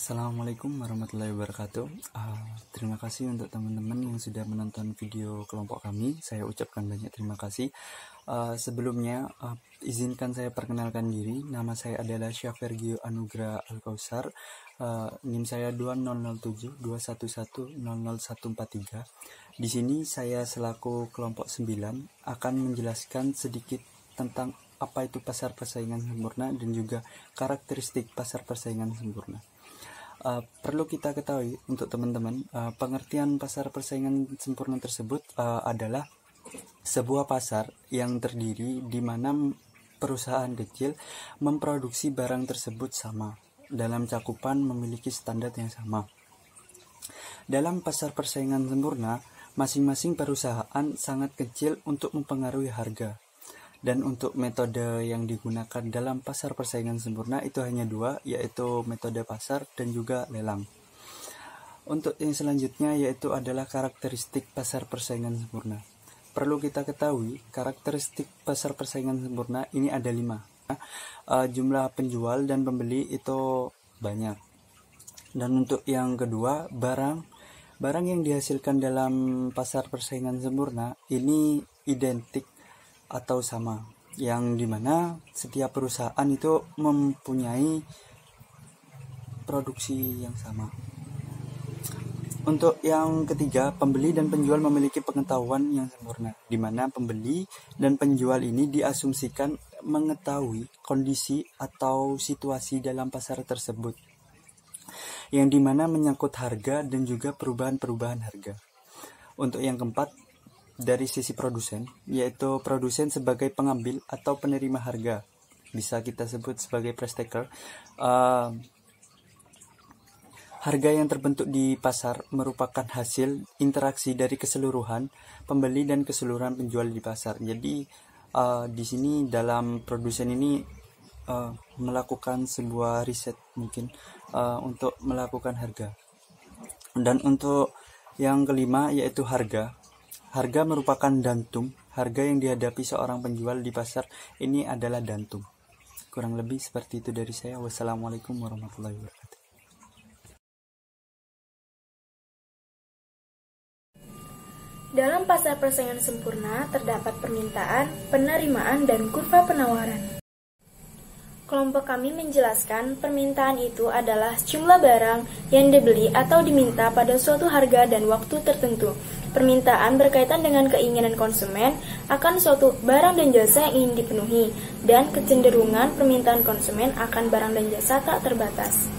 Assalamualaikum warahmatullahi wabarakatuh. Terima kasih untuk teman-teman yang sudah menonton video kelompok kami. Saya ucapkan banyak terima kasih. Sebelumnya, izinkan saya perkenalkan diri. Nama saya adalah Syafirgio Anugrah Al-Kausar. NIM saya 200721100143. Di sini saya selaku kelompok 9 akan menjelaskan sedikit tentang apa itu pasar persaingan sempurna dan juga karakteristik pasar persaingan sempurna. Perlu kita ketahui untuk teman-teman, pengertian pasar persaingan sempurna tersebut adalah sebuah pasar yang terdiri di mana perusahaan kecil memproduksi barang tersebut sama, dalam cakupan memiliki standar yang sama. Dalam pasar persaingan sempurna, masing-masing perusahaan sangat kecil untuk mempengaruhi harga. Dan untuk metode yang digunakan dalam pasar persaingan sempurna itu hanya dua, yaitu metode pasar dan juga lelang. Untuk yang selanjutnya yaitu adalah karakteristik pasar persaingan sempurna. Perlu kita ketahui, karakteristik pasar persaingan sempurna ini ada 5. Jumlah penjual dan pembeli itu banyak. Dan untuk yang kedua, barang yang dihasilkan dalam pasar persaingan sempurna ini identik atau sama, yang dimana setiap perusahaan itu mempunyai produksi yang sama. Untuk yang ketiga, pembeli dan penjual memiliki pengetahuan yang sempurna, di mana pembeli dan penjual ini diasumsikan mengetahui kondisi atau situasi dalam pasar tersebut, yang dimana menyangkut harga dan juga perubahan-perubahan harga. Untuk yang keempat, dari sisi produsen, yaitu produsen sebagai pengambil atau penerima harga, bisa kita sebut sebagai price taker. Harga yang terbentuk di pasar merupakan hasil interaksi dari keseluruhan pembeli dan keseluruhan penjual di pasar. Jadi di sini dalam produsen ini melakukan sebuah riset mungkin untuk melakukan harga. Dan untuk yang kelima yaitu harga. Harga merupakan dantum. Harga yang dihadapi seorang penjual di pasar ini adalah dantum. Kurang lebih seperti itu dari saya. Wassalamualaikum warahmatullahi wabarakatuh. Dalam pasar persaingan sempurna terdapat permintaan, penerimaan, dan kurva penawaran. Kelompok kami menjelaskan permintaan itu adalah jumlah barang yang dibeli atau diminta pada suatu harga dan waktu tertentu. Permintaan berkaitan dengan keinginan konsumen akan suatu barang dan jasa yang ingin dipenuhi, dan kecenderungan permintaan konsumen akan barang dan jasa tak terbatas.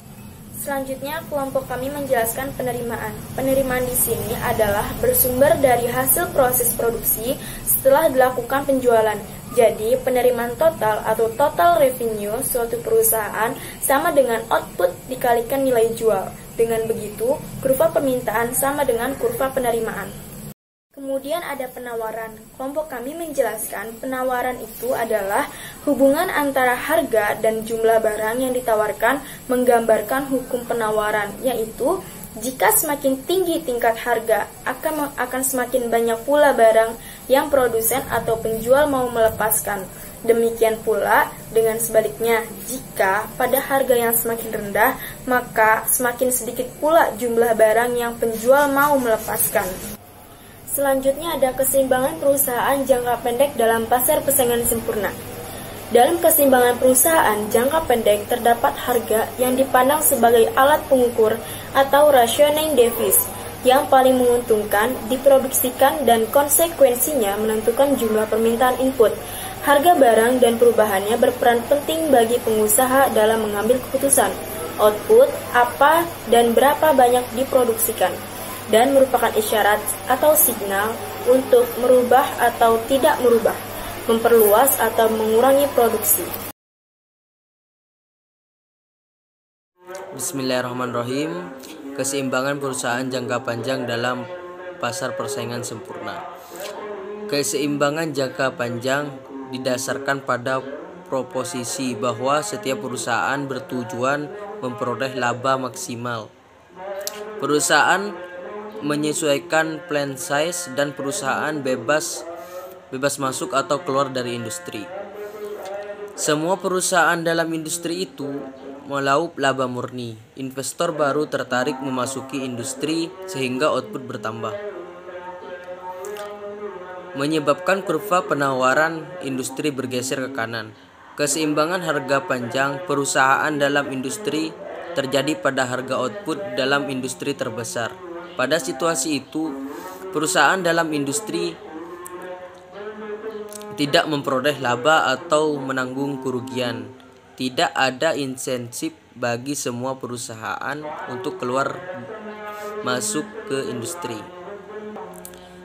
Selanjutnya, kelompok kami menjelaskan penerimaan. Penerimaan di sini adalah bersumber dari hasil proses produksi setelah dilakukan penjualan. Jadi, penerimaan total atau total revenue suatu perusahaan sama dengan output dikalikan nilai jual. Dengan begitu, kurva permintaan sama dengan kurva penerimaan. Kemudian ada penawaran. Kelompok kami menjelaskan penawaran itu adalah hubungan antara harga dan jumlah barang yang ditawarkan menggambarkan hukum penawaran, yaitu jika semakin tinggi tingkat harga, akan semakin banyak pula barang yang produsen atau penjual mau melepaskan. Demikian pula dengan sebaliknya, jika pada harga yang semakin rendah, maka semakin sedikit pula jumlah barang yang penjual mau melepaskan. Selanjutnya ada keseimbangan perusahaan jangka pendek dalam pasar persaingan sempurna. Dalam keseimbangan perusahaan jangka pendek terdapat harga yang dipandang sebagai alat pengukur atau rationing device yang paling menguntungkan diproduksikan dan konsekuensinya menentukan jumlah permintaan input. Harga barang dan perubahannya berperan penting bagi pengusaha dalam mengambil keputusan output apa dan berapa banyak diproduksikan, dan merupakan isyarat atau signal untuk merubah atau tidak merubah, memperluas atau mengurangi produksi. Bismillahirrahmanirrahim. Keseimbangan perusahaan jangka panjang dalam pasar persaingan sempurna. Keseimbangan jangka panjang didasarkan pada proposisi bahwa setiap perusahaan bertujuan memperoleh laba maksimal. Perusahaan menyesuaikan plan size dan perusahaan bebas masuk atau keluar dari industri. Semua perusahaan dalam industri itu melaup laba murni. Investor baru tertarik memasuki industri sehingga output bertambah. Menyebabkan kurva penawaran industri bergeser ke kanan. Keseimbangan harga panjang perusahaan dalam industri terjadi pada harga output dalam industri terbesar. Pada situasi itu, perusahaan dalam industri tidak memperoleh laba atau menanggung kerugian. Tidak ada insentif bagi semua perusahaan untuk keluar masuk ke industri.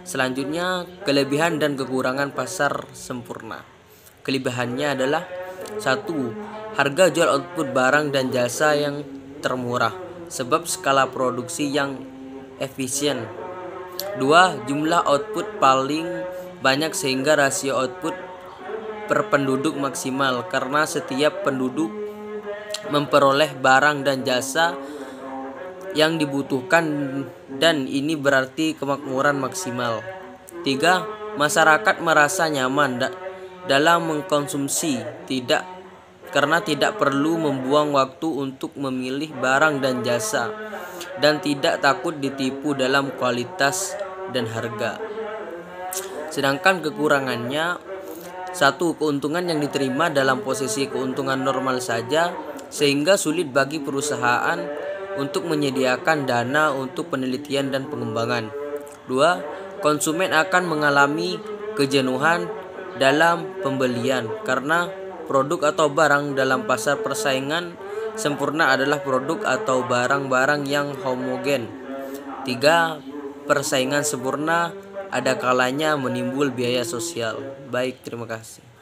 Selanjutnya, kelebihan dan kekurangan pasar sempurna. Kelebihannya adalah 1. Harga jual output barang dan jasa yang termurah sebab skala produksi yang efisien. 2. Jumlah output paling banyak sehingga rasio output per penduduk maksimal karena setiap penduduk memperoleh barang dan jasa yang dibutuhkan dan ini berarti kemakmuran maksimal. 3. Masyarakat merasa nyaman dalam mengkonsumsi karena tidak perlu membuang waktu untuk memilih barang dan jasa dan tidak takut ditipu dalam kualitas dan harga. Sedangkan kekurangannya 1. Keuntungan yang diterima dalam posisi keuntungan normal saja sehingga sulit bagi perusahaan untuk menyediakan dana untuk penelitian dan pengembangan. 2. Konsumen akan mengalami kejenuhan dalam pembelian karena produk atau barang dalam pasar persaingan sempurna adalah produk atau barang-barang yang homogen. 3. Persaingan sempurna ada kalanya menimbul biaya sosial. Baik, terima kasih.